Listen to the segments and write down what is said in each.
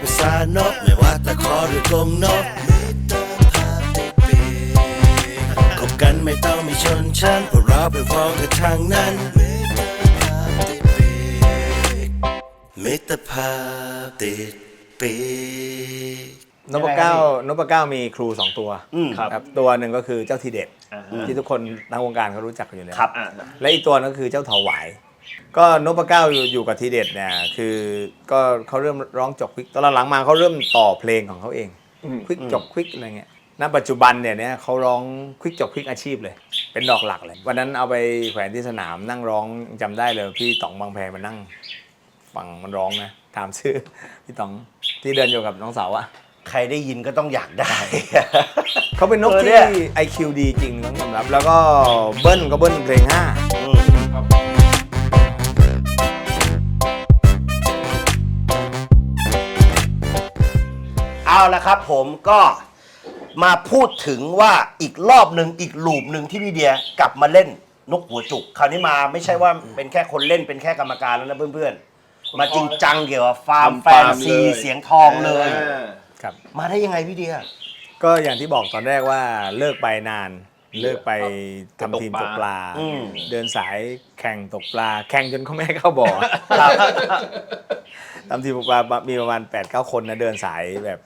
ภาษานกไม่ว่าตะขอหรือกรงนกมิตรภาพติดปีกคบกันไม่ต้องมีชนชั้นเพราะเราเป็นพ้องกันทางนั้นมิตรภาพติดปีกมิตรภาพติดปีกนพเก้ามีครู2ตัวครับตัวหนึ่งก็คือเจ้าทีเด็ดที่ทุกคนทางวงการเขารู้จักกันอยู่แล้วและอีกตัวนึงก็คือเจ้าถวายก็นพเก้าอยู่กับทีเด็ดเนี่ยคือก็เขาเริ่มร้องจบควิกตอนหลังมาเขาเริ่มต่อเพลงของเขาเองควิกจบควิกอะไรเงี้ยณปัจจุบันเนี่ยเขาร้องควิกจบควิกอาชีพเลยเป็นดอกหลักเลยวันนั้นเอาไปแขวนที่สนามนั่งร้องจำได้เลยพี่ต๋องบางแพมานั่งฟังมันร้องนะถามชื่อพี่ต๋องที่เดินอยู่กับน้องสาวอะใครได้ยินก็ต้องอยากได้ เขาเป็นนกที่ IQ ดีจริงต้องยอมรับแล้วก็เบิ้ลก็เบิ้ลเพลง5เอาละครับผมก็มาพูดถึงว่าอีกรอบหนึ่งอีกลูปหนึ่งที่พี่เดียกลับมาเล่นนกหัวจุกคราวนี้มาไม่ใช่ว่าเป็นแค่คนเล่นเป็นแค่กรรมการแล้วนะเพื่อนๆมาจริงจังเกี่ยวกับฟาร์มแฟนซีเสียงทองเลยครับมาได้ยังไงพี่เดียก็อย่างที่บอกตอนแรกว่าเลิกไปนานเลิกไปทำทีมตกปลาเดินสายแข่งตกปลาแข่งจนเขาไม่ให้เข้าบ่อทำทีมตกปลามีประมาณ 8-9 คนนะเดินสายแบบ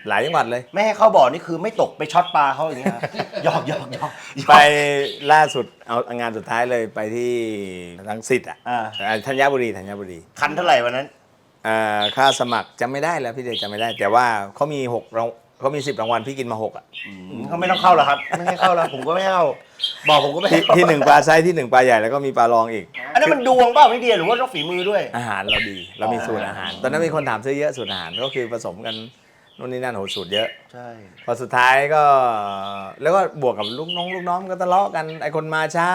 หลายจังหวัดเลยไม่ให้เข้าบ่อนี่คือไม่ตกไปช็อตปลาเขาอย่างเงี้ยหยอกไปล่าสุดเอางานสุดท้ายเลยไปที่รังสิตธัญบุรีคันเท่าไหร่วันนั้นค่าสมัครจำไม่ได้แล้วพี่เดชจำไม่ได้แต่ว่าเขามี10 รางวัลพี่กินมา6เขาไม่ต้องเข้าหรอครับไม่ให้เข้าแล้วผมก็ไม่เข้าบอกผมก็ไม่ที่1ปลาไซส์ที่1ปลาใหญ่แล้วก็มีปลารองอีกอันนั้นมันดวงเปล่าพี่เดียหรือว่าต้องฝีมือด้วยอาหารเราดีเรามีสูตรอาหารตอนนั้นมีคนถามซื้อเยอะสูตรอาหารก็คือผสมกันนู่นนี่นั่นโหสูตรเยอะใช่พอสุดท้ายก็แล้วก็บวกกับลูกน้องก็ทะเลาะกันไอคนมาช้า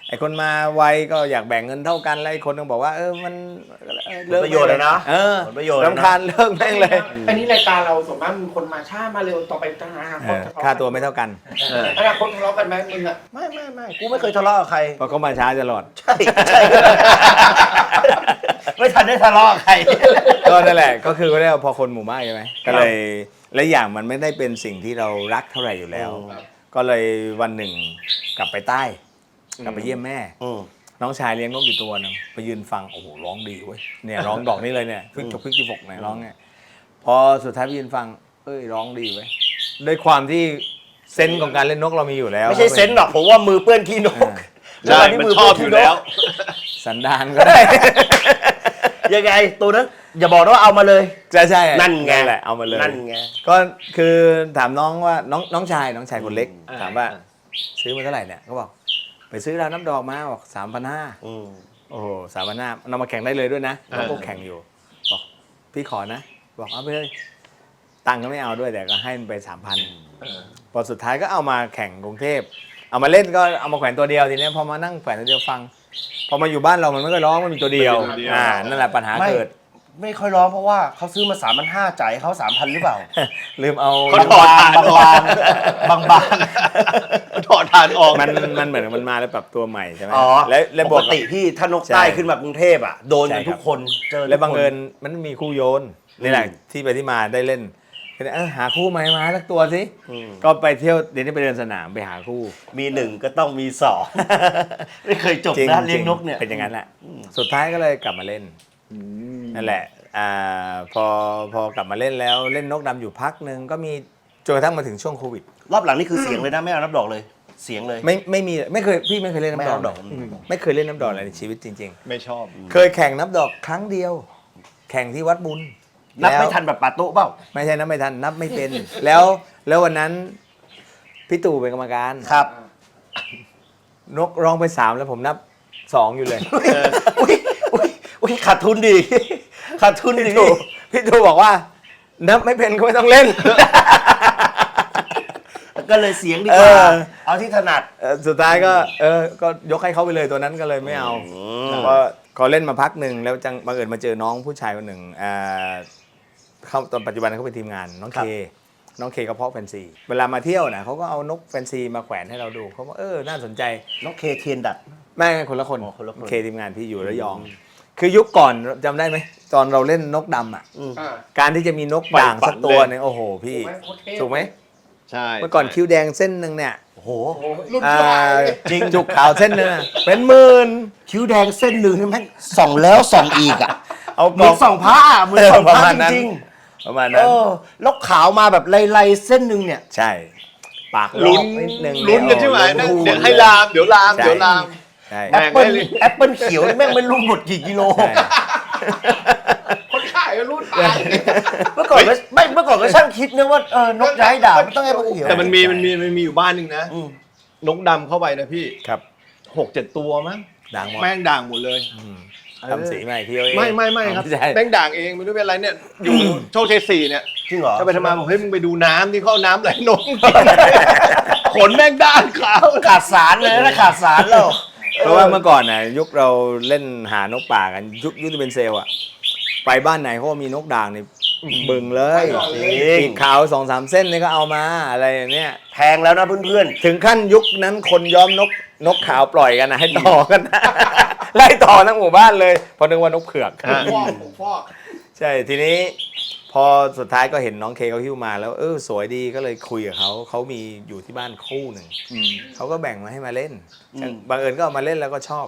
ไอคนมาไวก็อยากแบ่งเงินเท่ากันแล้วไอคนนึงบอกว่ามันประโยชน์เลยนะผลประโยชน์รำคาญเลิกแม่งเลยอันนี้รายการเราส่วนมากมีคนมาช้ามาเร็วต่อไปทหารค่าตัวไม่เท่ากันอนาคตทะเลาะกันไหมมึงอะไม่กูไม่เคยทะเลาะกับใครเพราะเขามาช้าตลอดใช่ไม่ทันได้ทะเลาะกับใครก็นั่นแหละก็คือก็ได้พอคนหมู่มากใช่ไหมก็เลยและอย่างมันไม่ได้เป็นสิ่งที่เรารักเท่าไหร่อยู่แล้วก็เลยวันหนึ่งกลับไปใต้กลับไปเยี่ยมแม่น้องชายเลี้ยงนกอยู่ตัวนึงไปยืนฟังโอ้โหร้องดีเว้ยเนี่ยร้องดอกนี้เลยเนี่ยพิกที่6เนี่ยร้องเนี่ยพอสุดท้ายไปยืนฟังร้องดีเว้ยด้วยความที่เซนส์ของการเล่นนกเรามีอยู่แล้วไม่ใช่เซนส์หรอกผมว่ามือเปื้อนขี้นกใช่มันชอบอยู่แล้วสันดานก็ได้ยังไงตัวนั้นอย่าบอกว่าเอามาเลยใช่นั่นไงแหละเอามาเลยนั่นไงก็คือถามน้องว่าน้องชายคนเล็กถามว่าซื้อมาเท่าไหร่เนี่ยเขาบอกไปซื้อร้านน้ำดอกมาบอก3,500โอ้โห3,500นำมาแข่งได้เลยด้วยนะแล้วก็แข่งอยู่บอกพี่ขอนะบอกเอาไปเลยตังค์ก็ไม่เอาด้วยแต่ก็ให้มันไป 3,000พอสุดท้ายก็เอามาแข่งกรุงเทพเอามาเล่นก็เอามาแขวนตัวเดียวทีนี้พอมานั่งแขวนตัวเดียวฟังพอมาอยู่บ้านเรามันไม่ค่อยร้องมันมีตัวเดียวนั่นแหละปัญหาเกิดไม่ค่อยร้องเพราะว่าเขาซื้อมา3,500จ่ายเขา 3,000หรือเปล่าลืมเอาเขาถอดฐานออกบางถอดฐานออกมันเหมือนมันมาแล้วปรับตัวใหม่ใช่ไหมและปกติที่ถ้านกใต้ขึ้นมากรุงเทพอ่ะโดนกันทุกคนเจอและบังเอิญมันมีคู่โยนนี่แหละที่ไปที่มาได้เล่นหาคู่ใหม่มาสักตัวสิก็ไปเที่ยวเดี๋ยวนี้ไปเดินสนามไปหาคู่มี1ก็ต้องมี2ไม่เคยจบนะเลี้ยงนกเนี่ยเป็นอย่างนั้นแหละสุดท้ายก็เลยกลับมาเล่นนั่นแหละพอกลับมาเล่นแล้วเล่นนกดำอยู่พักนึงก็มีจนกระทั่งมาถึงช่วงโควิดรอบหลังนี่คือเสียงเลยนะไม่เอาน้ำดอกเลยเสียงเลยไม่มีไม่เคยพี่ไม่เคยเล่นน้ำดอกไม่เคยเล่นน้ำดอกอะไรในชีวิตจริงๆไม่ชอบเคยแข่งน้ำดอกครั้งเดียวแข่งที่วัดบุญนับไม่ทันแบบปาโต้เปล่าไม่ใช่นับไม่ทันนับไม่เป็นแล้ววันนั้นพี่ตู่เป็นกรรมการครับนกร้องไป3แล้วผมนับ2อยู่เลยอุ้ยขาดทุนดีพี่ตู่บอกว่านับไม่เป็นก็ไม่ต้องเล่นก็เลยเสียงดีกว่าเอาที่ถนัดสุดท้ายก็ยกให้เขาไปเลยตัวนั้นก็เลยไม่เอาก็เขาเล่นมาพักหนึ่งแล้วบังเอิญมาเจอน้องผู้ชายคนหนึ่งเขาตอนปัจจุบันเขาเป็นทีมงานน้องเคเขาเพาะแฟนซีเวลามาเที่ยวนะเขาก็เอานกแฟนซีมาแขวนให้เราดูเขาบอกน่าสนใจน้องเคเทียนดัดไม่คนละคนเคทีมงานที่อยู่ระยองคือยุคก่อนจำได้ไหม ตอนเราเล่นนกดำอ่ะ อ่า การที่จะมีนกด่างสักตัวเนี่ยโอ้โหพี่ ถูกไหม ใช่ เมื่อก่อนคิ้วแดงเส้นหนึ่งเนี่ย โอ้โห รุ่น อ่า ชาย จริง จุกขาวเส้นหนึงอะเป็นหมื่น คิ้วแดงเส้นหนึ่งนี่แม่งส่องแล้วส่องอีกอ่ะ เอา เหมือนส่องผ้าเหมือนส่อง ประ ผ้า มาณ จ นั้น ริง ประมาณ ๆ นั้น แล้วขาวมาแบบไล่ๆเส้นหนึ่งเนี่ย ใช่ ปาก ลุ้น นิดนึง ลุ้นกันใช่ไหม โอ้โ เดี๋ยวให้ลามเดี๋ยวลาม ใช่ เดี๋ยวลาม ใช่ แอปเปิ้ลแอปเปิ้ลเขียวนี่แม่งไม่รู้หมดกี่กิโล ใช่ คนขายรุ่นตาย เมื่อก่อนก็ไม่เมื่อก่อนก็ช่างคิดนะว่านกย้ายด่างมันต้องให้มันเขียว แต่มันมีอยู่บ้านหนึ่งนะ อืม นกดำเข้าไปนะพี่ ครับ 6-7 ตัวมั้ง ด่างหมด แม่งด่างหมดเลย ทำสีใหม่พี่เอาเอง ไม่ครับ ใช่ แม่งด่างเองไม่รู้เป็นอะไรเนี่ย อยู่โชคชัย4เนี่ย จริงเหรอ ก็ไปทำมาบอกเฮ้ยมึงไปดูน้ำที่เขาเอาน้ำไหลนก ขนแม่งด้านขาว ขาดสารเลยนะขาดสารแล้ว เพราะว่าเมื่อก่อนน่ะยุคเราเล่นหานกป่ากันยุคที่เป็นเซลล์อะไปบ้านไหนเขาก็มีนกด่างนี่บึงเลย จริง ปีกขาว2-3 เส้นนี่ก็เอามาอะไรอย่างเนี้ย แพงแล้วนะเพื่อน ถึงขั้นยุคนั้นคนย้อมนกขาวปล่อยกันนะให้ต่อกันนะ ไล่ต่อทั้งหมู่บ้านเลยเพราะนึกว่านกเผือก ฟอกผมฟอก ใช่ทีนี้พอสุดท้ายก็เห็นน้องเคเขาหิ้วมาแล้วสวยดีก็เลยคุยกับเขามีอยู่ที่บ้านคู่หนึ่งเขาก็แบ่งมาให้มาเล่นบังเอิญก็เอามาเล่นแล้วก็ชอบ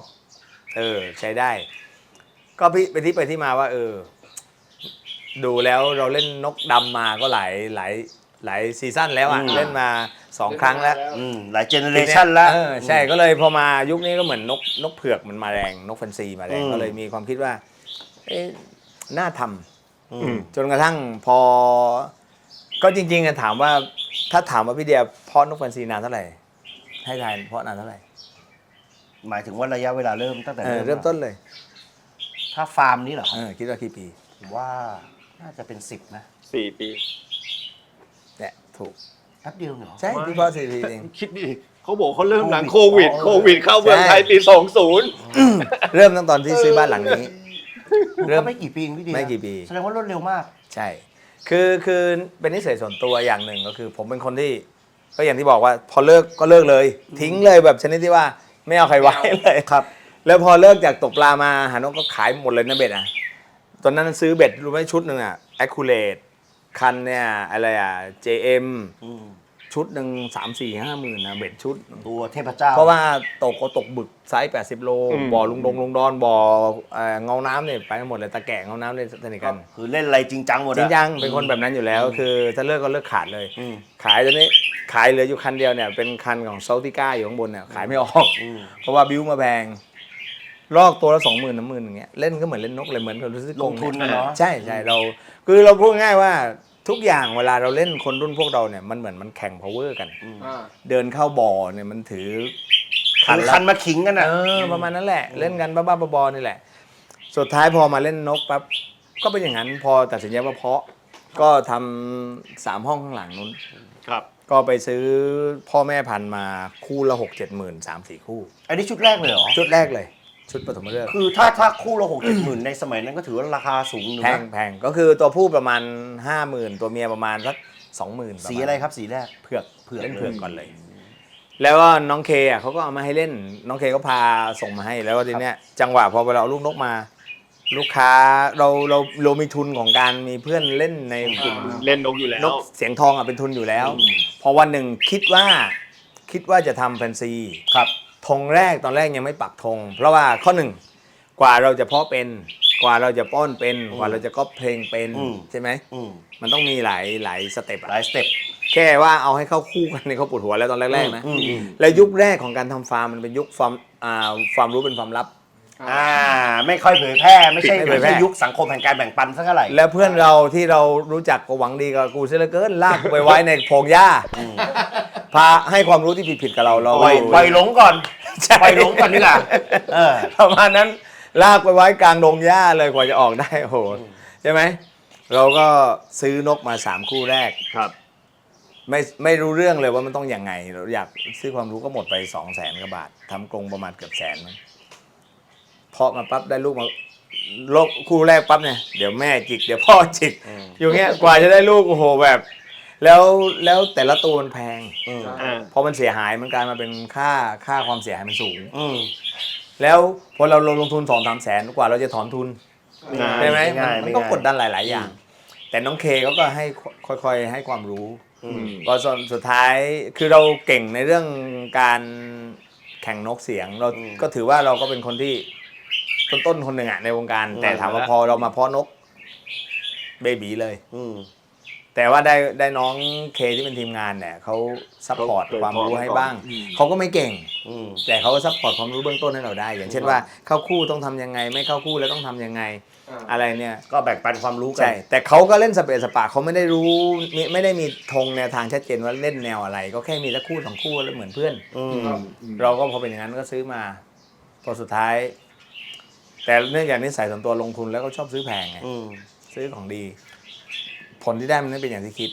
ใช้ได้ ก็ไปที่มาว่าดูแล้วเราเล่นนกดำมาก็หลายซีซั่นแล้วอ่ะเล่นมา2 ครั้งแล้ว หลายเจเนเรชันแล้ว ใช่ก็เลยพอมายุคนี้ก็เหมือนนกเผือกมันมาแรงนกแฟนซีมาแรงก็เลยมีความคิดว่าน่าทำจนกระทั่งพอก็จริงๆถามว่าถ้าถามว่าพี่เดียเพาะนกแฟนซีนานเท่าไหร่ให้ทายเพาะนานเท่าไหร่ หมายถึงว่าระยะเวลาเริ่มตั้งแต่ เริ่มต้นเลย ถ้าฟาร์มนี้เหรอครับ คิดว่ากี่ปี ผมว่าน่าจะเป็น10นะ 4 ปี เนี่ยถูก แป๊บเดียวเหรอ ใช่พี่เพาะ4 ปีเอง คิดดิเขาบอกเขาเริ่มหลังโค โควิ วิ ด ดเข้าเมืองไทยปี 20 เริ่มตั้งตอนที่ซื้อบ้านหลังนี้ เริ่ม ก็ไม่กี่ปีเองพี่เดีย ไม่กี่ปี แสดงว่ารวดเร็วมาก ใช่คือเป็นนิสัยส่วนตัวอย่างหนึ่งก็คือ ผมเป็นคนที่ก็อย่างที่บอกว่าพอเลิกก็เลิกเลย ทิ้งเลยแบบชนิดที่ว่าไม่เอาใครไว้เลยครับแล้วพอเลิกจากตกปลามาหานกก็ขายหมดเลยนะเบ็ดอ่ะตอนนั้นซื้อเบ็ดรู้ไหมชุดหนึ่งอ่ะ Accurate คันเนี่ยอะไรอ่ะ JM ชุดหนึ่ง3-4-5 หมื่นนะเบ็ดชุด ตัวเทพเจ้า เพราะว่าตกก็ตกบึกไซส์80 โลบ่อลุงดอนบ่อเงาน้ำเนี่ยไปหมดเลยตะแก่เงาน้ำเนี่ยสนิทกัน คือเล่นอะไรจริงจังหมดอะ จริงจังเป็นคนแบบนั้นอยู่แล้ว คือถ้าเลิกก็เลิกขาดเลย ขายตอนนี้ขายเหลืออยู่คันเดียวเนี่ยเป็นคันของเซาติก้าอยู่ข้างบนเนี่ยขายไม่ออกเพราะว่าบิ้วมาแพงลอกตัวละ20,000 30,000อย่างเงี้ยเล่นก็เหมือนเล่นนกเลยเหมือนกับซื้อ ลงทุนนะเนาะ ใช่เราคือเราพูดง่ายว่าทุกอย่างเวลาเราเล่นคนรุ่นพวกเราเนี่ยมันเหมือนมันแข่ง power กัน เดินเข้าบ่อเนี่ยมันถือ คือ ละ คันมาขิงกันอ่ะ ประมาณนั้นแหละเล่นกันบ้าๆบอๆนี่แหละ สุดท้ายพอมาเล่นนกปั๊บก็เป็นอย่างนั้นพอตัดสินใจว่าเพาะก็ทำ3 ห้องข้างหลังนู้น ครับ ก็ไปซื้อพ่อแม่พันธุ์มาคู่ละ6-7 หมื่น3-4 คู่ อันนี้ชุดแรกเลยเหรอ ชุดแรกเลยชุดปฐมฤกษ์ คือถ้าคู่ละ6-7 หมื่นในสมัยนั้นก็ถือว่าราคาสูงหนึ่ง แพ นะ งแพงก็คือตัวผู้ประมาณ 50,000 ตัวเมียประมาณสัก 20,000 สีอะไรครับสีแรก เผือก เผือก เล่นเผือกก่อนเลย แล้วก็น้องเคอ่ะเขาก็เอามาให้เล่นน้องเคก็พาส่งมาให้แล้วก็ทีเนี้ยจังหวะพอเราเอาลูกนกมา ลูกค้าเรามีทุนของการมีเพื่อนเล่นในกลุ่ม เล่นนกอยู่แล้ว นกเสียงทองอ่ะเป็นทุนอยู่แล้ว พอวันหนึ่งคิดว่าจะทำแฟนซี ครับ ธงแรกตอนแรกยังไม่ปักธงเพราะว่าข้อหนึ่งกว่าเราจะเพาะเป็นกว่าเราจะป้อนเป็นกว่าเราจะก๊อปเพลงเป็นใช่ไหมมันต้องมีหลายสเต็ป หลายสเต็ป แค่ว่าเอาให้เข้าคู่กันในเขาปวดหัวแล้วตอนแรกๆนะแล้วยุคแรกของการทำฟาร์มมันเป็นยุคความรู้เป็นความลับ ไม่ค่อยเผยแพร่ไม่ใช่ ไม่เผยแพร่ ยุคสังคมแห่งการแบ่งปันสักเท่าไหร่ แล้วเพื่อนเราที่เรารู้จักก็หวังดีกับกูเสียเหลือเกินลากกูไปไว้ในพงหญ้าพาให้ความรู้ที่ผิดๆกับเรา ปล่อยหลงก่อนปล่อยหลงก่อนนี่แหละประมาณนั้นลากไปไว้กลางดงหญ้าเลยกว่าจะออกได้โอ้โหใช่ไหมเราก็ซื้อนกมา3 คู่แรก ครับ ไม่รู้เรื่องเลยว่ามันต้องยังไงเราอยากซื้อความรู้ก็หมดไป200,000 กว่าบาททำกรงประมาณเกือบ100,000มั้งเพาะมาปั๊บได้ลูกมาลูกคู่แรกปั๊บเนี่ยเดี๋ยวแม่จิกเดี๋ยวพ่อจิกอยู่เงี้ยกว่าจะได้ลูกโอ้โหแบบแล้วแต่ละตัวมันแพงพอมันเสียหายมันกลายมาเป็นค่าความเสียหายมันสูงแล้วพอเราลงทุน 2-3 แสนกว่าเราจะถอนทุน ใช่ไหม ง่าย มัน ไม่ ก็ ง่าย กดดันหลาย ๆ อย่าง แต่น้องเคเขาก็ให้ค่อย ๆ ให้ความรู้พอสุดท้ายคือเราเก่งในเรื่องการแข่งนกเสียงเราก็ถือว่าเราก็เป็นคนที่ต้นคนหนึ่งอะในวงการ แต่ถามว่าพอเรามาเพาะนกเบบีเลย แต่ว่าได้น้องเคที่เป็นทีมงานเนี่ยเขาซัพพอร์ตความรู้ให้บ้างเขาก็ไม่เก่งแต่เขาก็ซัพพอร์ตความรู้เบื้องต้นให้เราได้ อย่างเช่นว่าเข้าคู่ต้องทำยังไง ไม่เข้าคู่แล้วต้องทำยังไงอะไรเนี่ย ก็แบ่งปันความรู้กั ใช่แต่เขาก็เล่นสเปซสปะเขาไม่ได้รู้ไม่ได้มีธงแนวทางชัดเจนว่าเล่นแนวอะไร ก็แค่มีสักคู่สองคู่แล้วเหมือนเพื่อนเราก็พอเป็นอย่างนั้นก็ซื้อมาพอสุดท้าย แต่เนื่องจากนิสัยส่วนตัวลงทุนแล้วก็ชอบซื้อแพงไงซื้อของดี ผลที่ได้มันไม่เป็นอย่างที่คิด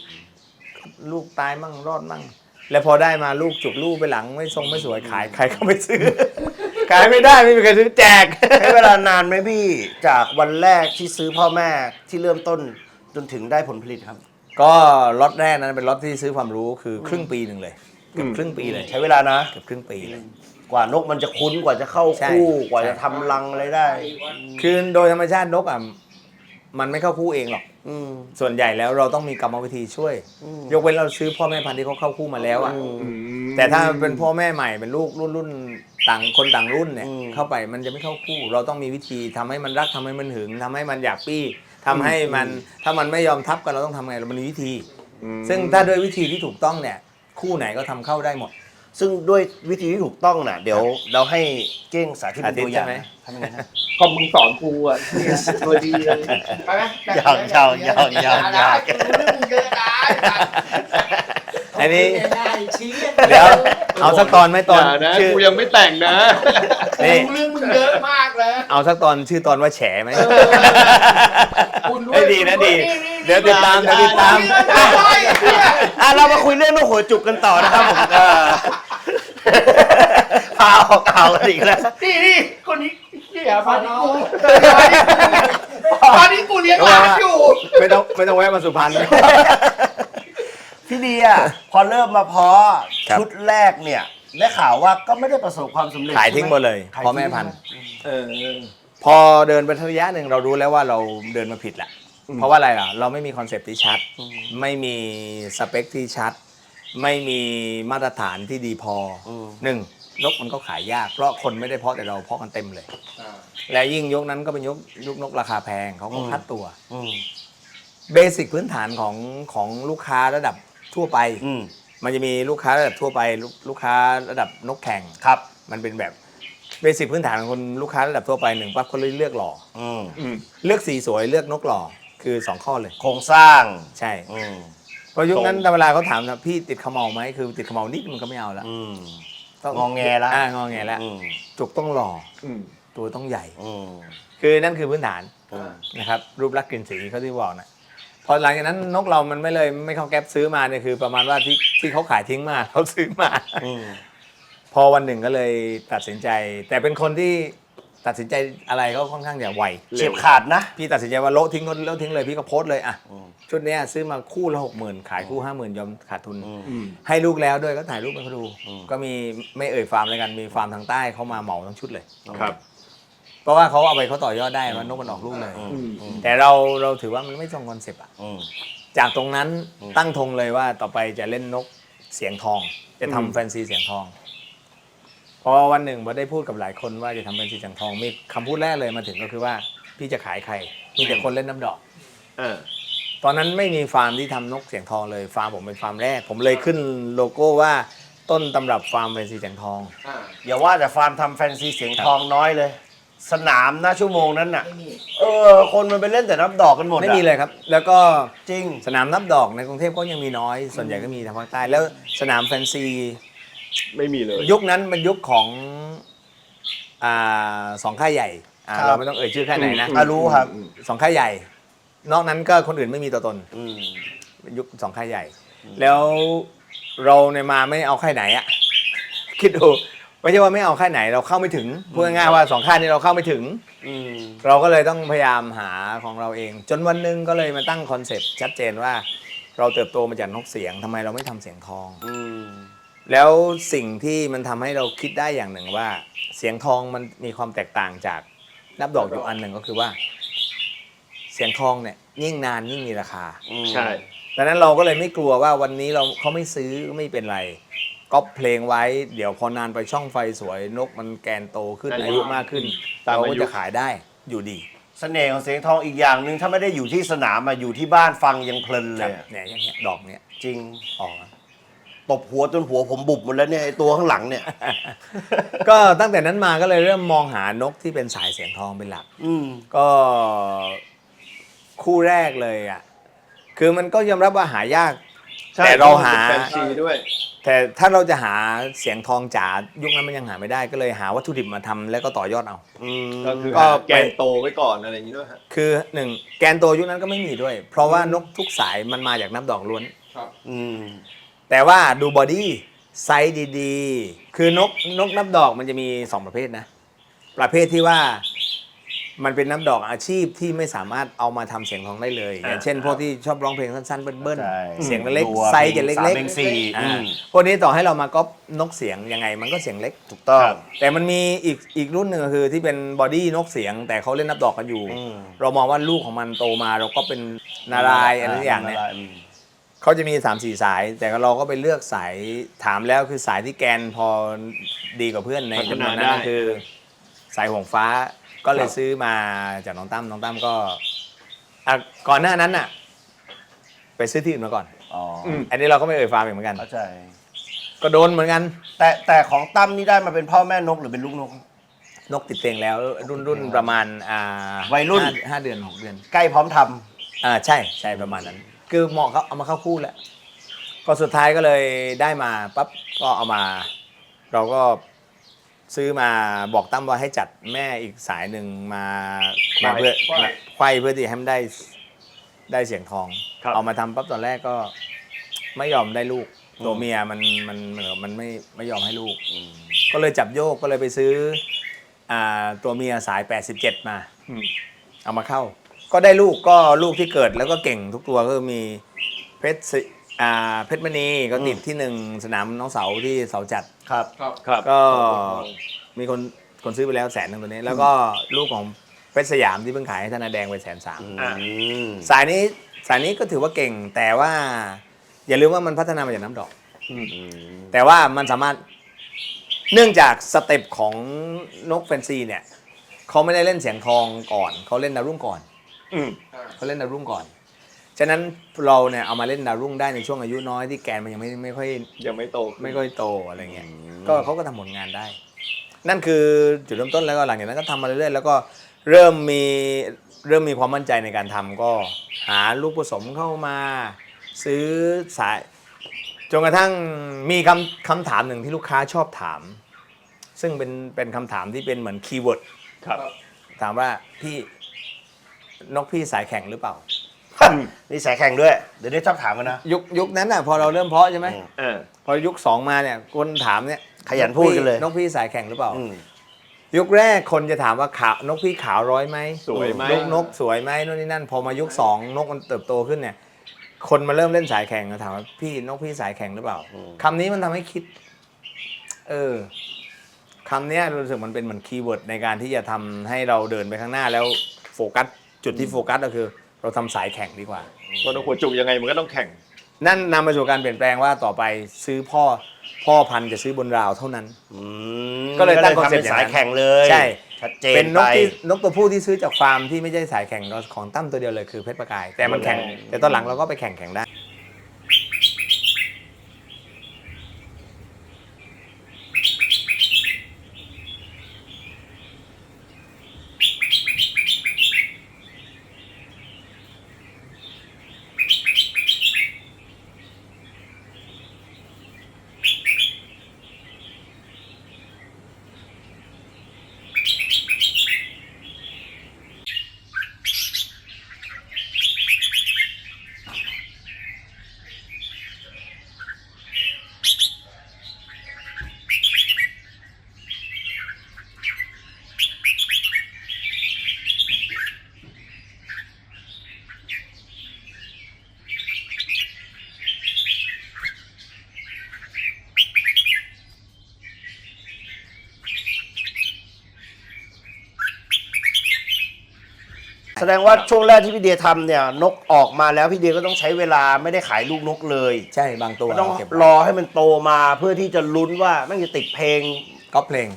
ลูกตายมั่งรอดมั่ง แล้วพอได้มาลูกจุกลูกไปหลังไม่ทรงไม่สวยขายใครก็ไม่ซื้อ ขายไม่ได้ไม่มีใครซื้อแจก ใช้เวลานานไหมพี่จากวันแรกที่ซื้อพ่อแม่ที่เริ่มต้นจนถึงได้ผลผลิตครับ ก็ล็อตแรกนั้นเป็นล็อตที่ซื้อความรู้คือครึ่งปีหนึ่งเลยเกือบครึ่งปีเลย ใช้เวลานะ เกือบครึ่งปีเลย กว่านกมันจะคุ้นกว่าจะเข้า ใช่ คู่กว่า ใช่ จะทำรังอะไรได้ คือโดยธรรมชาตินกอ่ะมันไม่เข้าคู่เองหรอกส่วนใหญ่แล้วเราต้องมีกรรมวิธีช่วย ยกเว้นเราซื้อพ่อแม่พันธุ์ที่เขาเข้าคู่มาแล้วอ่ะแต่ถ้าเป็นพ่อแม่ใหม่เป็นลูกรุ่นต่างคนต่างรุ่นเนี่ยเข้าไปมันจะไม่เข้าคู่ เราต้องมีวิธีทำให้มันรักทำให้มันหึงทำให้มันอยากปี้ทำให้มันถ้ามันไม่ยอมทับกันเราต้องทำไงเรามันมีวิธี ซึ่งถ้าด้วยวิธีที่ถูกต้องเนี่ยคู่ไหนก็ทำเข้าได้หมด ซึ่งด้วยวิธีที่ถูกต้องน่ะเดี๋ยวเราให้เก้งสาธิตเป็นตัวอย่าง สาธิตใช่ไหม ทำยังไงฮะ ก็มึงสอนกูอ่ะเนี่ยตัวดีเลยไปไหม ยาวๆยาวๆ ได้กูรู้เรื่องมึงเยอะได้ อันนี้ ได้ชี้ เดี๋ยวเอาสักตอนไหมตอน อย่านะ ชื่อ กูยังไม่แต่งนะ นี่ รู้เรื่องมึงเยอะมากเลย เอาสักตอนชื่อตอนว่าแฉไหม คุณด้วย ไม่ดีนะดี เดี๋ยวติดตามเดี๋ยวติดตาม เรามาคุยเรื่องนกหัวจุกกันต่อนะครับผมพาออกข่าวกันอีกแล้ว นี่คนนี้เหี้ยพานี้กูตอนนี้กูเลี้ยงหลานอยู่ ไม่ต้องแวะมาสุพรรณ พี่เดียพอเริ่มมาเพาะ ครับ ชุดแรกเนี่ยได้ข่าวว่าก็ไม่ได้ประสบความสำเร็จ ขายทิ้งหมดเลย ขาย พอ ทิ้ง แม่พันธุ์ เออ พอเดินไประยะหนึ่งเรารู้แล้วว่าเราเดินมาผิดแหละเพราะว่าอะไรล่ะเราไม่มีคอนเซปต์ที่ชัด ไม่มีสเปคที่ชัด ไม่มีมาตรฐานที่ดีพอหนึ่งนกมันก็ขายยากเพราะคนไม่ได้เพาะแต่เราเพาะกันเต็มเลย และยิ่งยกนั้นก็เป็นยุคนกราคาแพงเขาก็คัดตัวเบสิกพื้นฐานของลูกค้าระดับทั่วไป มันจะมีลูกค้าระดับทั่วไปลูกค้าระดับนกแข่ง ครับ มันเป็นแบบเบสิกพื้นฐานของคนลูกค้าระดับทั่วไปหนึ่งปั๊บเขาเลยเลือกหล่อ อืม เลือกสีสวยเลือกนกหล่อคือ2ข้อเลย โครงสร้าง ใช่ อืม เพราะยุคนั้นเวลาเขาถามนะพี่ติดขมเหลาไหมคือติดขมเหลานิดมันก็ไม่เอาละ อืม ต้อง งอแงละ งอแงละ อืม จุกต้องหล่อ อืม ตัวต้องใหญ่ อืม คือนั่นคือพื้นฐาน อืม นะครับรูปลักษณ์กลิ่นสีเขาที่บอกนะพอหลังจากนั้นนกเรามันไม่เข้าแก๊ปซื้อมาเนี่ยคือประมาณว่าที่เขาขายทิ้งมาเขาซื้อมา อืม พอวันหนึ่งก็เลยตัดสินใจ แต่เป็นคนที่ตัดสินใจอะไรก็ค่อนข้างจะไว เฉียบขาดนะ พี่ตัดสินใจว่าโละทิ้งเลยพี่ก็โพสต์เลยอ่ะ อืม ชุดเนี้ยซื้อมาคู่ละ60,000ขายคู่50,000ยอมขาดทุน อืม ให้ลูกแล้วด้วยก็ถ่ายรูปให้เขาดู ก็มีไม่เอ่ยฟาร์มเลยกันมีฟาร์มทางใต้เขามาเหมาทั้งชุดเลย ครับ เพราะว่าเขาเอาไปเขาต่อยอดได้ว่านกมันออกลูกเลย แต่เราถือว่ามันไม่ตรงคอนเซปต์อ่ะ อืม จากตรงนั้นตั้งธงเลยว่าต่อไปจะเล่นนกเสียงทอง จะทำแฟนซีเสียงทองพอวันหนึ่งผมได้พูดกับหลายคนว่าจะทำแฟนซีเสียงทองมีคำพูดแรกเลยมาถึงก็คือว่าพี่จะขายใครมีแต่คนเล่นน้ำดอก เออ ตอนนั้นไม่มีฟาร์มที่ทำนกเสียงทองเลยฟาร์มผมเป็นฟาร์มแรก ผมเลยขึ้นโลโก้ว่าต้นตำรับฟาร์มแฟนซีเสียงทอง อย่าว่าแต่ฟาร์มทำแฟนซีเสียงทองน้อยเลย สนามนะชั่วโมงนั้นน่ะ ไม่มี คนมันไปเล่นแต่นับดอกกันหมดอะ ไม่มีเลยครับ แล้วก็ จริง สนามนับดอกในกรุงเทพก็ยังมีน้อย ส่วนใหญ่ก็มีทางภาคใต้แล้วสนามแฟนซี ไม่มีเลย ยุคนั้นเป็นยุคของสองค่ายใหญ่ ครับ เราไม่ต้องเอ่ยชื่อค่ายไหนนะ รู้ครับ สองค่ายใหญ่ นอกนั้นก็คนอื่นไม่มีตัวตน อืม เป็นยุคสองค่ายใหญ่ แล้วเราเนี่ยมาไม่เอาค่ายไหนอะ คิดดูไม่ใช่ว่าไม่เอาค่ายไหนเราเข้าไม่ถึงพูดง่ายๆว่าสองค่ายนี้เราเข้าไม่ถึง อืม เราก็เลยต้องพยายามหาของเราเอง จนวันหนึ่งก็เลยมาตั้งคอนเซปต์ชัดเจนว่า เราเติบโตมาจากนกเสียงทำไมเราไม่ทำเสียงทอง อืม แล้วสิ่งที่มันทำให้เราคิดได้อย่างหนึ่งว่า เสียงทองมันมีความแตกต่างจากนับดอกอยู่อันหนึ่งก็คือว่า สียงทองเนี่ยยิ่งนานยิ่งมีราคา ใช่ ดังนั้นเราก็เลยไม่กลัวว่าวันนี้เขาไม่ซื้อไม่เป็นไรก็เพลงไว้เดี๋ยวพอนานไปช่องไฟสวยนกมันแกนโตขึ้น นั่น อายุมากขึ้น ตาม เรา อา ก็ ยุ จะขายได้อยู่ดี เสน่ห์ของเสียงทองอีกอย่างหนึ่งถ้าไม่ได้อยู่ที่สนามมาอยู่ที่บ้านฟังยังเพลินเล ครับ ยอะ เนี่ยอย่างเงี้ยดอกเนี่ย จริง ออก ตบหัวจนหัวผมบุบหมดแล้วเนี่ยไอตัวข้างหลังเนี่ย ก็ตั้งแต่นั้นมาก็เลยเริ่มมองหานกที่เป็นสายเสียงทองเป็นหลัก อืม ก็คู่แรกเลยอ่ะคือมันก็ยอมรับว่าหายาก ใช่ แต่เราหา เป็นแฟนซีด้วย แต่ถ้าเราจะหาเสียงทองจ๋ายุคนั้นมันยังหาไม่ได้ก็เลยหาวัตถุดิบมาทำแล้วก็ต่อยอดเอา ก็คือ ก็ แกนโตไว้ก่อนอะไรอย่างนี้ด้วยฮะ คือหนึ่งแกนโตยุคนั้นก็ไม่มีด้วย เพราะว่านกทุกสายมันมาจากน้ำดอกล้วน อืม แต่ว่าดูบอดี้ไซส์ดีๆ คือนกน้ำดอกมันจะมี 2 ประเภทนะ ประเภทที่ว่ามันเป็นน้ำดอกอาชีพที่ไม่สามารถเอามาทำเสียงทองได้เลย อย่างเช่นพวกที่ชอบร้องเพลงสั้นๆเบิ้ล ใช่ ๆเสียงเล็ก ตัว ไซส์จะเล็ สาม ก เพลงสี่ ๆ อืม พวกนี้ต่อให้เรามาก๊อปนกเสียงยังไงมันก็เสียงเล็ก ถูกต้อง แต่มันมีอีกรุ่นหนึ่งก็คือที่เป็นบอดี้นกเสียง แต่เขาเล่นนับดอกกันอยู่ อืม เรามองว่าลูกของมันโตมาเราก็เป็นนารายณ์อะไรอย่างเนี่ย อืม เขาจะมี 3-4 สาย แต่เราก็ไปเลือกสายถามแล้วคือสายที่แกนพอดีกว่าเพื่อนในจำนวนนั้นก็คือสายห่วงฟ้าก็เลยซื้อมาจากน้องตั้มก็อ่ะก่อนหน้านั้นน่ะไปซื้อที่อื่นมาก่อน อ๋อ อันนี้เราก็ไม่เอ่ยฟาร์มอีกเหมือนกัน เข้าใจ ก็โดนเหมือนกัน แต่ของตั้มนี่ได้มาเป็นพ่อแม่นกหรือเป็นลูกนก นกติดเตียงแล้วรุ่นประมาณวัยรุ่น ห้าเดือน6 เดือน ใกล้พร้อมท ใช่ประมาณนั้น คือเหมาะเขาเอามาเข้าคู่แหละก็สุดท้ายก็เลยได้มาปั๊บก็เอามา เราก็ซื้อมาบอกตั้มว่าให้จัดแม่อีกสายหนึ่งมาเพื่อไขว้เพื่อที่ให้มันได้เสียงทอง ครับ เอามาทำปั๊บตอนแรกก็ไม่ยอมได้ลูกตัวเมียมันไม่ยอมให้ลูก ก็เลยจับโยกก็เลยไปซื้อตัวเมียสาย 87 มา เอามาเข้า ก็ได้ลูกก็ลูกที่เกิดแล้วก็เก่งทุกตัวก็มีเพชรเพชรมณีก็ติดที่ 1 สนามน้องเสาที่เสาจัด ำครับ ครับ ก็มีคนซื้อไปแล้ว100,000ตัวนี้ แล้วก็ลูกของเพชรสยามที่เพิ่งขายให้ธนาแดงไป130,000 อ่า สายนี้ก็ถือว่าเก่งแต่ว่าอย่าลืมว่ามันพัฒนามาจากน้ำดอก แต่ว่ามันสามารถเนื่องจากสเต็ปของนกแฟนซีเนี่ยเขาไม่ได้เล่นเสียงทองก่อนเขาเล่นดาวรุ่งก่อน อืม เขาเล่นดาวรุ่งก่อนฉะนั้นเราเนี่ยเอามาเล่นดาวรุ่งได้ในช่วงอายุน้อยที่แกนมันยังไม่ค่อย ยังไม่โตขึ้น ไม่ค่อยโตอะไรเงี้ยก็เขาก็ทำผลงานได้ นั่นคือจุดเริ่มต้นแล้วก็หลังจากนั้นก็ทำมาเรื่อยๆแล้วก็เริ่มมีความมั่นใจในการทำก็หาลูกผสมเข้ามาซื้อสายจนกระทั่งมีคำถามหนึ่งที่ลูกค้าชอบถาม ซึ่งเป็นคำถามที่เป็นเหมือนคีย์เวิร์ด ครับ ถามว่าพี่นกพี่สายแข่งหรือเปล่า นี่สายแข่งด้วย เดี๋ยวนี้ชอบถามกันนะ ยุคนั้นน่ะพอเราเริ่มเพาะใช่ไหม เออ พอยุค 2 มาเนี่ยคนถามเนี่ย ขยันพูดกันเลย นกพี่สายแข่งหรือเปล่า อืม ยุคแรกคนจะถามว่าขาวนกพี่ขาวร้อยไหม สวยไหม ลูกนกสวยไหมโน่นนี่นั่นพอมายุค 2 นกมันเติบโตขึ้นเนี่ย คนมาเริ่มเล่นสายแข่งก็ถามว่าพี่นกพี่สายแข่งหรือเปล่าคำนี้มันทำให้คิดคำเนี้ยรู้สึกมันเป็นเหมือนคีย์เวิร์ดในการที่จะทำให้เราเดินไปข้างหน้าแล้วโฟกัสจุดที่โฟกัสก็คือ เราทำสายแข่งดีกว่า เพราะนกหัวจุกยังไงมันก็ต้องแข่ง นั่นนำมาสู่การเปลี่ยนแปลงว่าต่อไปซื้อพ่อพันธุ์จะซื้อบนราวเท่านั้น ก็เลยตั้งคอนเซ็ปต์อย่างนั้น สายแข่งเลย ใช่ ชัดเจน เป็นนก ไป ที่นกตัวผู้ที่ซื้อจากฟาร์มที่ไม่ใช่สายแข่งของตั้มตัวเดียวเลยคือเพชรประกาย แต่มันแข่งแต่ตอนหลังเราก็ไปแข่งได้ แสดงว่าช่วงแรกที่พี่เดียทำเนี่ยนกออกมาแล้วพี่เดียก็ต้องใช้เวลาไม่ได้ขายลูกนกเลย ใช่บางตัว ต้อง เก็บ รอให้มันโตมาเพื่อที่จะลุ้นว่ามันจะติดเพลง ก๊อปเพลง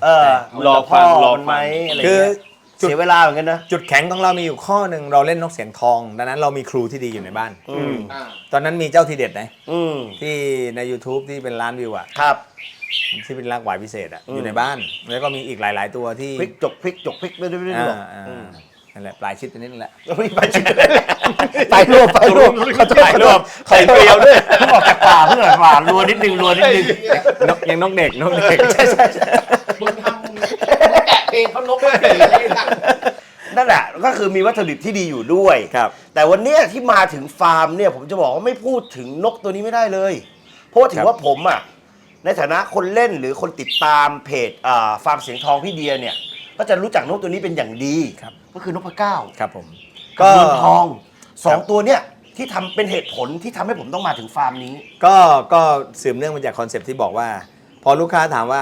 รอฟังรอ มันไหม ฟัง อะไร คือ เงี้ยเสียเวลาเหมือนกันนะ จุดแข็งของเรามีอยู่ข้อหนึ่งเราเล่นนกเสียงทอง ดังนั้นเรามีครูที่ดีอยู่ในบ้าน อ่า ตอนนั้นมีเจ้าทีเด็ดนะ อืม ที่ใน YouTube ที่เป็นล้านวิวอ่ะ ครับ ที่เป็นรากหวายพิเศษอ่ะอยู่ในบ้าน แล้วก็มีอีกหลาย ๆ ตัวที่ พลิกจกพลิกจกพลิกไม่ได้ไม่ได้หรอก นั่นแหละปลายชิดไปนิดนึงแหละ ไปชิดไปรวบถ่ายรวบ ไข่เปรียวด้วย เพิ่งออกจากป่าเพิ่งออกจากป่ารัวนิดนึง นกยังนกเด็กนกเด็ก ใช่ มึงทำมึงแกะเพลงเขานกไม่ดีเลยนะ นั่นแหละก็คือมีวัตถุดิบที่ดีอยู่ด้วย ครับ แต่วันเนี้ยที่มาถึงฟาร์มเนี่ยผมจะบอกว่าไม่พูดถึงนกตัวนี้ไม่ได้เลย เพราะว่าถือว่าผมอ่ะในฐานะคนเล่นหรือคนติดตามเพจฟาร์มเสียงทองพี่เดียเนี่ยก็จะรู้จักนกตัวนี้เป็นอย่างดี ครับ ก็คือนกพะเก้า ครับผม กับเงินทองสอง ครับ ตัวเนี่ยที่ทำเป็นเหตุผลที่ทำให้ผมต้องมาถึงฟาร์มนี้ ก็สืบเนื่องมาจากคอนเซปต์ที่บอกว่า พอลูกค้าถามว่า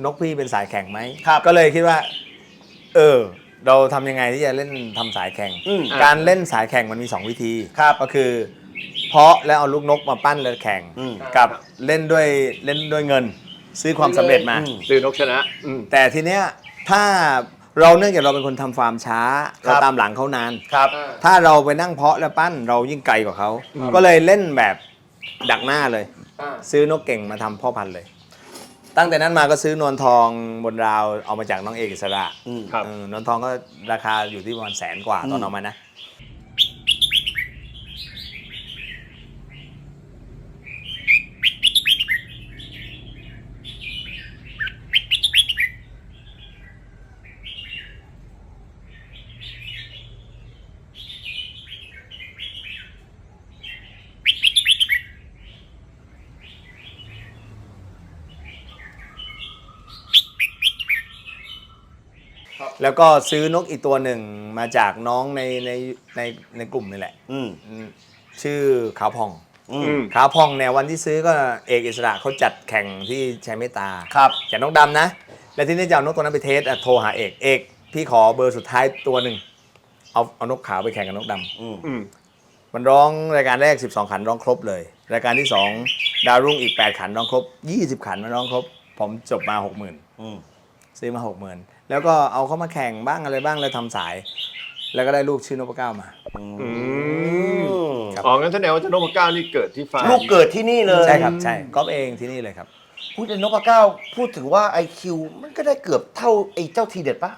นกพี่เป็นสายแข่งไหม ครับ ก็เลยคิดว่า เราทำยังไงที่จะเล่นทำสายแข่ง อืม การเล่นสายแข่งมันมี 2 วิธี ครับ ก็คือ เพาะแล้วเอาลูกนกมาปั้นแล้วแข่ง อืม กับเล่นด้วยเงิน ซื้อความสำเร็จมา อืม ซื้อนกชนะ แต่ทีเนี้ยถ้าเราเนื่องจากเราเป็นคนทำฟาร์มช้า ครั เรา บ ตามหลังเขานาน ครับ ถ้าเราไปนั่งเพาะแล้วปั้นเรายิ่งไกลกว่าเขา ก็เลยเล่นแบบดักหน้าเลย ซื้อนกเก่งมาทำพ่อพันธุ์เลย ตั้งแต่นั้นมาก็ซื้อนวลทองบนราวเอามาจากน้องเอกอิสระ ครับ นวลทองก็ราคาอยู่ที่ประมาณ100,000 กว่าตอนเอามานะ แล้วก็ซื้อนกอีกตัวหนึ่งมาจากน้องในกลุ่มนี่แหละ อืม ชื่อขาวพอง อืม ขาวพองเนี่ยวันที่ซื้อก็เอกอิสระเขาจัดแข่งที่ชัยเมตตา ครับ จากนกดำนะ แล้วที่นี่จะเอานกตัวนั้นไปเทสโทรหาเอกพี่ขอเบอร์สุดท้ายตัวหนึ่งเอานกขาวไปแข่งกับนกดำ อืม มันร้องรายการแรก12 ขันร้องครบเลย รายการที่ 2 ดาวรุ่งอีก8 ขันร้องครบ20 ขันมันร้องครบ ผมจบมา 60,000 อืม ซื้อมา 60,000 แล้วก็เอาเข้ามาแข่งบ้างอะไรบ้างแล้วทำสาย แล้วก็ได้ลูกชื่อนพเก้ามา ครับ อ๋องั้นแสดงว่าเจ้านกพะเก้านี่เกิดที่ฟาร์ม ลูกเกิดที่นี่เลย ใช่ครับใช่ก๊อฟเองที่นี่เลยครับ พูดถึงนกพะเก้าพูดถึงว่า IQ มันก็ได้เกือบเท่าไอ้เจ้าทีเด็ดปะ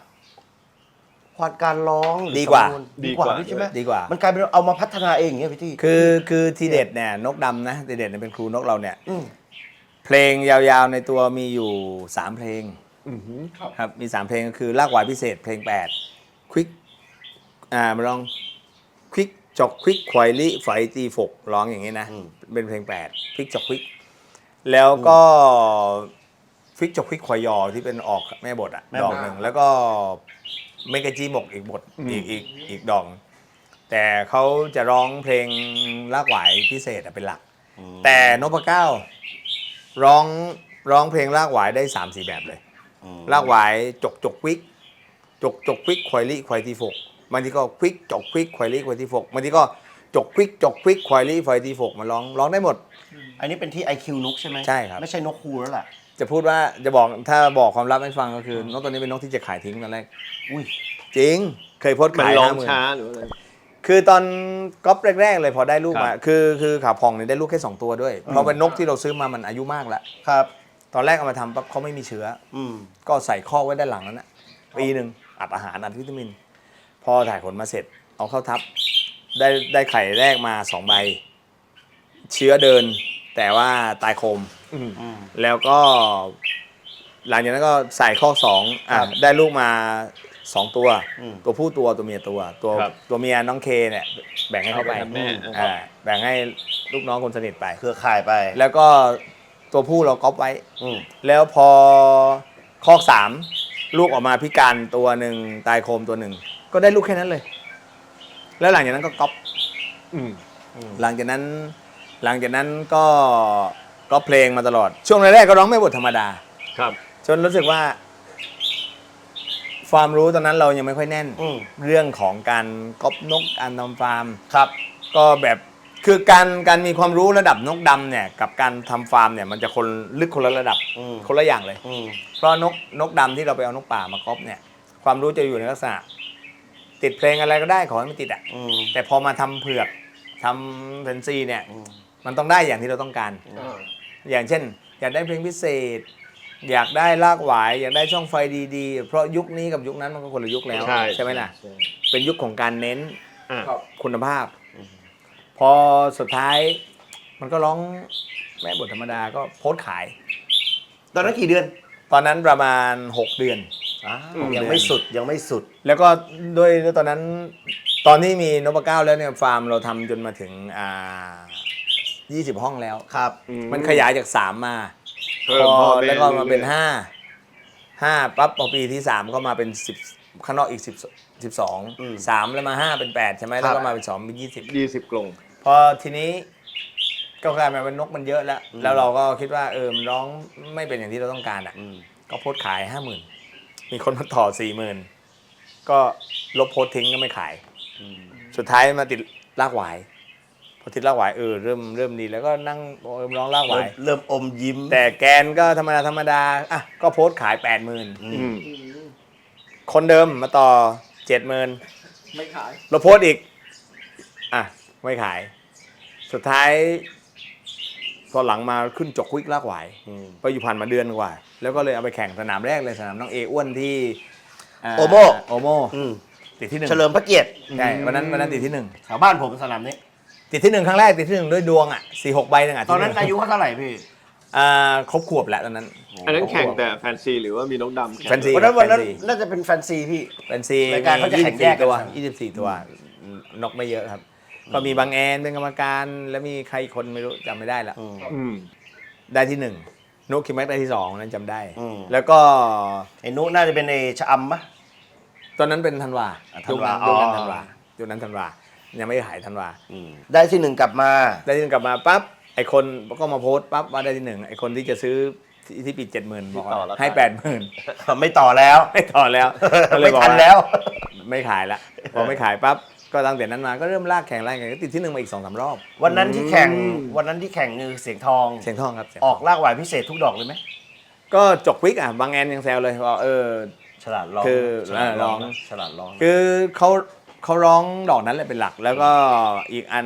ความการร้องหรือ ดีกว่า สำนนดีกว่าพี่ใช่ไหม ดีกว่า มันกลายเป็นเอามาพัฒนาเองอย่างเงี้ยพี่ที่ คือทีเด็ดเนี่ยนกดำนะทีเด็ดเนี่ยเป็นครูนกเราเนี่ย อืม เพลงยาวๆในตัวมีอยู่ 3 เพลงครับมี 3 เพลงก็คือลากหวายพิเศษเพลง 8 ควิกมาลองควิกจอกควิกควายลิไฟตีฝกร้องอย่างนี้นะ เป็นเพลง 8 ควิกจอกควิกแล้วก็ควิกจอกควิกควายยอที่เป็นออกแม่บทอ่ะ แม่ ด บ อ ท กหนึ่งแล้วก็เมกาจีหมกอีกบทอีกดอก แต่เขาจะร้องเพลงลากหวายพิเศษเป็นหลัก แต่นพเก้าร้องเพลงลากหวายได้ 3-4 แบบเลย ลากหวายจกควิกจกควิกควายลิควายตีฝกบางทีก็ควิกจกควิกควายลิควายตีฝกบางทีก็จกควิกควายลิควายตีฝกมาร้องได้หมด อันนี้เป็นที่ IQ นกใช่ไหม ใช่ครับ ไม่ใช่นกคูแล้วล่ะ จะพูดว่าจะบอกถ้าบอกความลับให้ฟังก็คือนกตัวนี้เป็นนกที่จะขายทิ้งตอนแรก อุ้ย จริงเคยโพสต์ มัน ขาย ร้อง 50,000 ช้าหรืออะไร คือตอนก๊อปแรกๆเลยพอได้ลูก ครับ มาคือขาวพองเนี่ยได้ลูกแค่2 ตัวด้วยเพราะเป็นนกที่เราซื้อมามันอายุมากแล้ว ครับ ตอนแรกเอามาทำปั๊บเขาไม่มีเชื้อ อืม ก็ใส่ข้อกไว้ด้านหลังนั้นนะปีหนึ่งอัดอาหารอัดวิตามิน พอถ่ายผลมาเสร็จ เอาเข้าทับ ได้ไข่แรกมา2 ใบ เชื้อเดิน แต่ว่าตายโคม แล้วก็หลังจากนั้นก็ใส่ข้อ2ได้ลูกมา 2 ตัว ตัวผู้ตัวเมียตัวเมียน้องเคเนี่ยแบ่งให้เขาไป เอาไปทำแม่ แบ่งให้ลูกน้องคนสนิทไป เครือข่ายไป แล้วก็ตัวผู้เราก๊อปไว้ อืม แล้วพอข้อ3ลูกออกมาพิการตัวหนึ่งตายโคมตัวหนึ่งก็ได้ลูกแค่นั้นเลย แล้วหลังจากนั้นก็ก๊อป อืม หลังจากนั้นก็เพลงมาตลอด ช่วงแรกๆก็ร้องไม่บทธรรมดา ครับ จนรู้สึกว่า ความรู้ตอนนั้นเรายังไม่ค่อยแน่น อืม เรื่องของการก๊อปนกการทำฟาร์ม ครับ ก็แบบคือการมีความรู้ระดับนกดำเนี่ยกับการทำฟาร์มเนี่ยมันจะคนลึกคนละระดับ อืม คนละอย่างเลย อืม เพราะนกดำที่เราไปเอานกป่ามาก๊อปเนี่ยความรู้จะอยู่ในลักษณะติดเพลงอะไรก็ได้ขอให้มันติดอ่ะ อืม แต่พอมาทำเผือกทำแฟนซีเนี่ยมันต้องได้อย่างที่เราต้องการ อย่างเช่น อยากได้เพลงพิเศษ อยากได้ลากหวายอยากได้ช่องไฟดีๆ เพราะยุคนี้กับยุคนั้นมันก็คนละยุคแล้วใช่ไหมล่ะเป็นยุคของการเน้น ครับ คุณภาพ พอสุดท้ายมันก็ร้องแม่บทธรรมดาก็โพสต์ขาย ตอนนั้นกี่เดือน ตอนนั้นประมาณ 6 เดือน ยังไม่สุดยังไม่สุด แล้วก็ด้วยตอนนั้นตอนที่มีนพเก้าแล้วเนี่ยฟาร์มเราทำจนมาถึง20 ห้องแล้ว ครับ มันขยายจาก 3 มา เพิ่ม พอ พ่อแม่ แล้วก็มาเป็น รื่อย 5ปั๊บพอปีที่ 3 ก็มาเป็น 10 ข้างนอกอีก 12 3 แล้วมา 5 เป็น 8 ใช่ไหมแล้วก็มาเป็น 2 เป็น 20 20 กลง พอทีนี้ก็กลายมาเป็นนกมันเยอะแล้ว แล้วเราก็คิดว่ามันร้องไม่เป็นอย่างที่เราต้องการอ่ะก็โพสต์ขาย 50,000 มีคนมาต่อ 40,000 ก็ลบโพสต์ทิ้งก็ไม่ขาย สุดท้ายมาติดลากหวายพอติดลากหวายเริ่มดีแล้วก็นั่งร้องลากหวาย เริ่มอมยิ้ม แต่แกนก็ธรรมดาอ่ะก็โพสต์ขาย 80,000 คนเดิมมาต่อ 70,000 ไม่ขาย เราโพสต์อีกอ่ะไม่ขาย สุดท้ายตอนหลังมาขึ้นจกควิกลากหวายไปอยู่ผ่านมาเดือนกว่า แล้วก็เลยเอาไปแข่งสนามแรกเลยสนามน้องเออ้วนที่ โอโม ติดที่ 1 เฉลิมพระเกียรติ ใช่วันนั้นติดที่ แถวบ้านผมสนามนี้ 1ติดที่ 1 ครั้งแรกติดที่ 1 ด้วยดวงอ่ะ4-6 ใบนึงอ่ะ ตอนนั้นอายุเขาเท่าไหร่พี่ ครบขวบแล้วตอนนั้น อันนั้นแข่งแต่แฟนซีหรือว่ามีนกดำแข่ง แฟนซี วันนั้นน่าจะเป็นแฟนซีพี่ เป็นซี รายการเขาจะแข่งแยกกัน ตัว24 ตัวนกไม่เยอะครับ ก็มีบางแอนเป็นกรรมการแล้วมีใครอีกคนไม่รู้จำไม่ได้ละ อืม ได้ที่ 1นกคิมแม็กได้ที่ 2นั้นจำได้ แล้วก็ ไอ้นุน่าจะเป็นไอ้ชะอำปะ ตอนนั้นเป็นธันวา ธันวา ยุคนั้น อ๋อ ธันวายุคนั้นธันวายังไม่ได้หายธันวา ได้ที่ 1กลับมา ได้ที่ 1กลับมาปั๊บไอคนก็มาโพสต์ปั๊บว่าได้ที่ 1ไอคนที่จะซื้อที่ปิด 70,000บอกว่าให้ 80,000 ไม่ต่อแล้ว ไม่ต่อแล้วก็เลย ไม่ บอก ทัน ว่า แล้ว ไม่ขายละพอไม่ขายปั๊บก็ตั้งแต่นั้นมาก็เริ่มลากแข่งก็ติดที่ 1มาอีก 2-3 รอบ วันนั้นที่แข่งคือเสียงทอง เสียงทองครับเสียงท อ อง อกลากหวายพิเศษทุกดอกเลยไหม ก็จกวิกบางแอนยังแซวเลยว่าฉลาดร้อง คือ ฉลาดร้อง ร้อง ฉลาดร้อง คือเขาร้องดอกนั้นแหละเป็นหลัก แล้วก็อีกอัน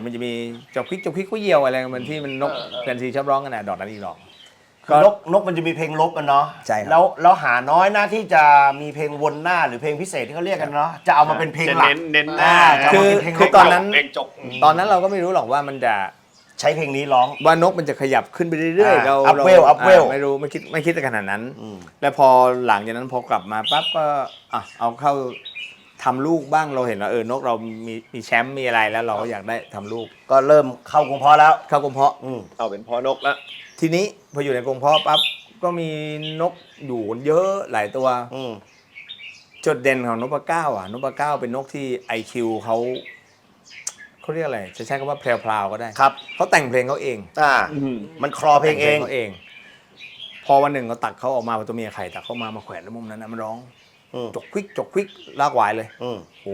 มันจะมีจกควิกกุ้ยเยียวอะไรมันที่มันนกแฟนซีชอบร้องกันนะดอกนั้นอีกดอก คือนกมันจะมีเพลงลบกันเนาะ ใช่ครับ แล้วหาน้อยหน้าที่จะมีเพลงวนหน้าหรือเพลงพิเศษที่เขาเรียกกันเนาะจะเอามาเป็นเพลงหลัก เน้นหน้า จะเอามาเป็นเพลง คือตอนนั้น เพลงจก ตอนนั้นเราก็ไม่รู้หรอกว่ามันจะ ใช้เพลงนี้ร้อง ว่านกมันจะขยับขึ้นไปเรื่อยๆเรา up well up well ไม่รู้ไม่คิดขนาดนั้น แล้วพอหลังจากนั้นพอกลับมาปั๊บก็เอาเข้าทำลูกบ้างเราเห็นว่านกเรามีแชมป์มีอะไรแล้วเราก็อยากได้ทำลูก ก็เริ่มเข้ากรงเพาะแล้ว เข้ากรงเพาะ เอาเป็นพ่อนกแล้ว ทีนี้พออยู่ในกรงเพาะปั๊บก็มีนกอยู่เยอะหลายตัว จุดเด่นของนพเก้านพเก้าเป็นนกที่ IQ เขาเรียกอะไรจะใช้คำว่าแพรวๆก็ได้ ครับ เขาแต่งเพลงเขาเอง มันคลอเพลงเอง เขาเอง พอวันหนึ่งเขาตักเขาออกมาตัวเมียไข่ตักเข้ามาแขวนแล้วมุมนั้นนะมันร้องจกควิกลากหวายเลยโห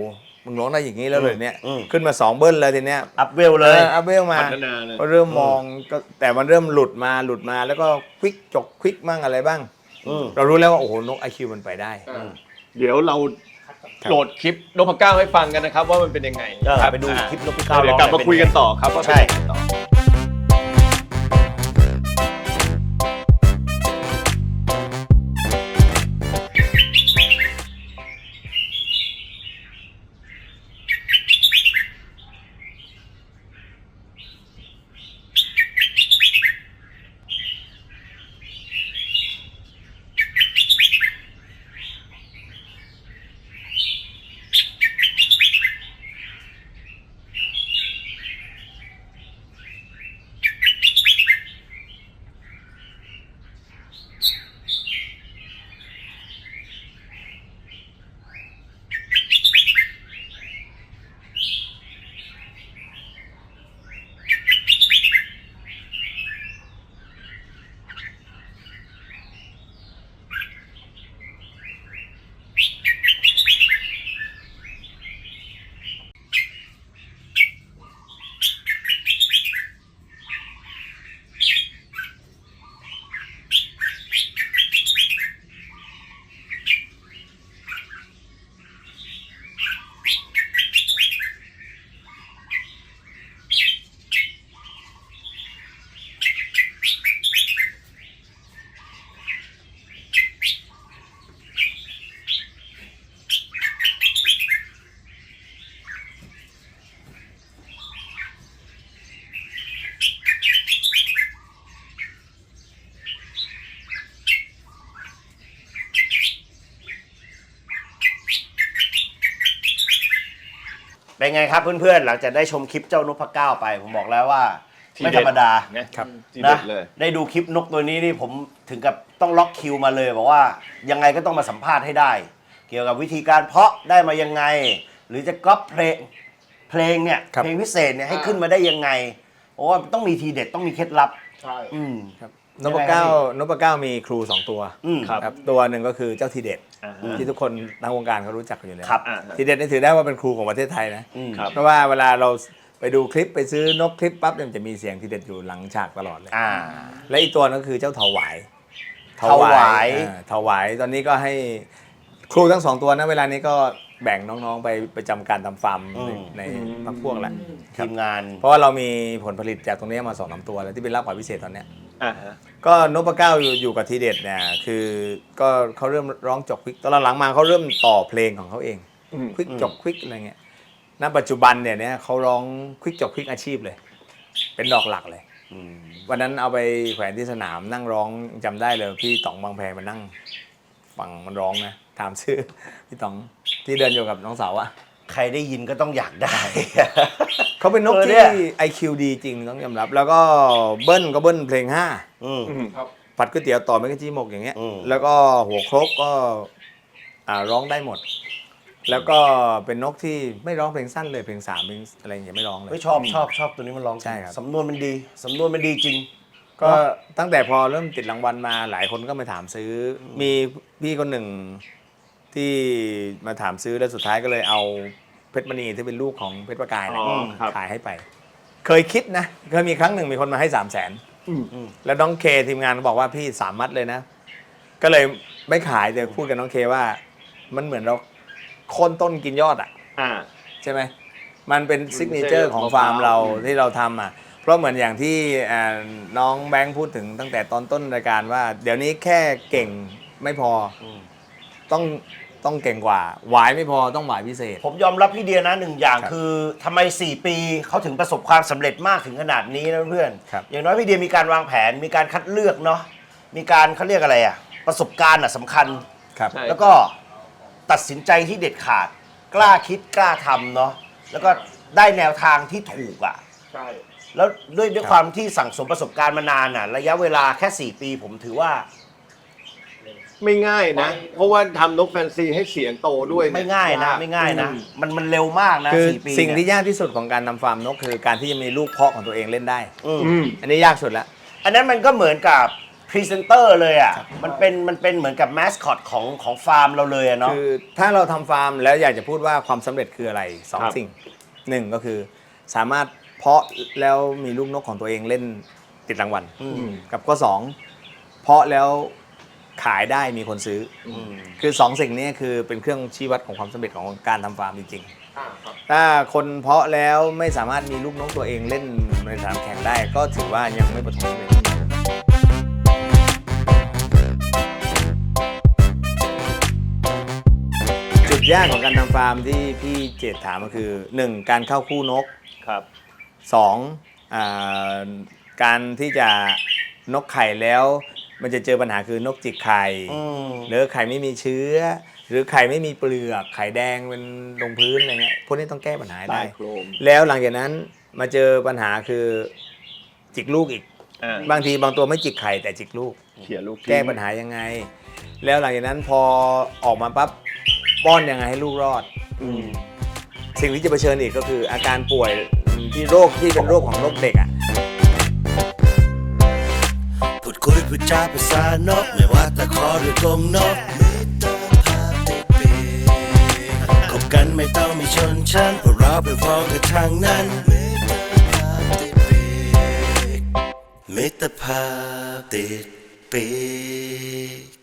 มึงร้องได้อย่างนี้แล้วเลยเนี่ยขึ้นมา2เบิ้ลเลยทีเนี้ย อัพเวลเลย อัพเวลมา พัฒนาเลย ก็เริ่มมองก็แต่มันเริ่มหลุดมาแล้วก็จกควิกมั่งอะไรบ้างเรารู้แล้วว่าโอ้โหนก IQ มันไปได้ เดี๋ยวเราโหลดคลิปนพเก้าให้ฟังกันนะครับ ว่ามันเป็นยังไง ไปดูคลิปนพเก้า เดี๋ยวกลับมาคุยกันต่อครับว่าเป็นยังไงต่อ เป็นไงครับเพื่อนๆหลังจากได้ชมคลิปเจ้านพเก้าไปผมบอกแล้วว่าไม่ธรรมดา นะครับ ทีเด็ นะ ดเลย ได้ดูคลิปนกตัวนี้นี่ผมถึงกับต้องล็อกคิวมาเลยบอกว่ายังไงก็ต้องมาสัมภาษณ์ให้ได้ เกี่ยวกับวิธีการเพาะได้มายังไง หรือจะก๊อปเพลงเนี่ย ครับ เพลงพิเศษเนี่ยให้ขึ้นมาได้ยังไงเพราะว่าต้องมีทีเด็ดต้องมีเคล็ดลับ ใช่ อืม นพเก้ามีครู2ตัว ครับ ตัวหนึ่งก็คือเจ้าทีเด็ด อ่า ที่ทุกคนทางวงการเขารู้จักกันอยู่แล้ว ครับ ทีเด็ดนี่ถือได้ว่าเป็นครูของประเทศไทยนะ ครับ เพราะว่าเวลาเราไปดูคลิปไปซื้อนกคลิปปั๊บเนี่ยมันจะมีเสียงทีเด็ดอยู่หลังฉากตลอดเลย อ่า และอีกตัวนึงก็คือเจ้าเถาหวาย เถาหวาย เถาหวายตอนนี้ก็ให้ครูทั้ง2ตัวนะเวลานี้ก็แบ่งน้องๆไปประจำการทำฟาร์มในพรรคพวกแหละ ทีมงาน เพราะว่าเรามีผลผลิตจากตรงนี้มา2-3ตัวแล้วที่เป็นรับขวัญพิเศษตอนเนี้ย อ่าฮะ ก็นพเก้าอยู่กับทีเด็ดเนี่ยคือก็เขาเริ่มร้องจบควิกตอนหลังมาเขาเริ่มต่อเพลงของเขาเอง อืม ควิกจบควิกอะไรเงี้ยณปัจจุบันเนี่ยเขาร้องควิกจบควิกอาชีพเลย เป็นดอกหลักเลยวันนั้นเอาไปแขวนที่สนามนั่งร้องจำได้เลยพี่ต๋องบางแพมานั่งฟังมันร้องนะถามชื่อพี่ต๋องที่เดินอยู่กับน้องสาวอะ ใครได้ยินก็ต้องอยากได้ เขาเป็นนก เนี่ ที่ ย IQ ดีจริงต้องยอมรับ แล้วก็เบิ้ลก็เบิ้ลเพลง5 อืม ครับ ผัดก๋วยเตี๋ยวต่อไม่กระจี้หมกอย่างเงี้ย อืม แล้วก็หัวโครกก็ร้องได้หมด แล้วก็เป็นนกที่ไม่ร้องเพลงสั้นเลยเพลง3เพลงอะไรอย่างเงี้ยไม่ร้องเลย ไม่ชอบตัวนี้มันร้อง ใช่ครับ สำนวนมันดีสำนวนมันดีจริง ก็ตั้งแต่พอเริ่มติดรางวัลมาหลายคนก็มาถามซื้อ มีพี่คนหนึ่งที่มาถามซื้อแล้วสุดท้ายก็เลยเอาเพชรมณีที่เป็นลูกของเพชรประกายเนย อ๋อครับ ขายให้ไป เคยคิดนะเคยมีครั้งหนึ่งมีคนมาให้300,000แล้วน้องเคทีมงานบอกว่าพี่3 มัดเลยนะ ก็เลยไม่ขายแต่พูดกับน้องเคว่ามันเหมือนเราโค่นต้นกินยอดอ่ะ อ่า ใช่ไหมมันเป็นซิกเนเจอร์ของฟาร์มเราที่เราทำอ่ะเพราะเหมือนอย่างที่น้องแบงค์พูดถึงตั้งแต่ตอนต้นรายการว่า เดี๋ยวนี้แค่เก่งไม่พอต้องเก่งกว่าหวายไม่พอต้องหวายพิเศษ ผมยอมรับพี่เดียนะหนึ่งอย่าง ครับ คือทำไม 4 ปีเขาถึงประสบความสำเร็จมากถึงขนาดนี้นะเพื่อน ครับ อย่างน้อยพี่เดียมีการวางแผนมีการคัดเลือกเนาะมีการเขาเรียกอะไรอะประสบการณ์อะสำคัญ ครับ ใช่ แล้วก็ตัดสินใจที่เด็ดขาด กล้าคิดกล้าทำเนาะแล้วก็ได้แนวทางที่ถูกอะ ใช่ แล้วด้วยความที่สั่งสมประสบการณ์มานานอะระยะเวลาแค่ 4 ปีผมถือว่า ไม่ง่ายนะ เพราะว่าทำนกแฟนซีให้เสียงโตด้วย ไม่ง่ายนะไม่ง่ายนะมันเร็วมากนะ คือ 4 ปี สิ่งที่ เนี่ย ยากที่สุดของการทำฟาร์มนกคือการที่จะมีลูกเพาะของตัวเองเล่นได้ อืม อืม อันนี้ยากสุดแล้ว อันนั้นมันก็เหมือนกับพรีเซนเตอร์เลยอ่ะ มันเป็นเหมือนกับแมสคอตของฟาร์มเราเลยอะเนาะ คือถ้าเราทำฟาร์มแล้วอยากจะพูดว่าความสำเร็จคืออะไรสอง ครับ สิ่งหนึ่งก็คือสามารถเพาะแล้วมีลูกนกของตัวเองเล่นติดรางวัลกับข้อสองเพาะแล้วขายได้มีคนซื้ออคือสองสิ่งนี้คือเป็นเครื่องชี้วัดของความสำเร็จของการทำฟาร์มจริงๆถ้าคนเพาะแล้วไม่สามารถมีลูกนกตัวเองเล่นในสนามแข่งได้ ก็ถือว่ายังไม่ประสบความสำเร็จจุดยากของการทำฟาร์มที่พี่เจตถามก็คือ 1. การเข้าคู่นก ครับ 2. การที่จะนกไข่แล้วมันจะเจอปัญหาคือนกจิกไข่หรือไข่ไม่มีเชื้อ หรือไข่ไม่มีเปลือกไข่แดงเป็นลงพื้นอะไรเงี้ยพวกนี้ต้องแก้ปัญหาให้ได้ ใต้โครม แล้วหลังจากนั้นมาเจอปัญหาคือจิกลูกอีก อ่า บางทีบางตัวไม่จิกไข่แต่จิกลูก เขี่ยลูก แก้ปัญหายังไง แล้วหลังจากนั้นพอออกมาปั๊บป้อนยังไงให้ลูกรอด สิ่งที่จะเผชิญอีกก็คืออาการป่วยที่โรคที่เป็นโรคของโรคเด็กอ่ะ พูดคุยพูดจาภาษานกไม่ว่าตะขอหรือกรงนกมิตรภาพติดปีกคบกันไม่ต้องมีชนชั้นเพราะเราเป็นพ้องกันทางนั้นมิตรภาพติดปีกมิตรภาพติดปีก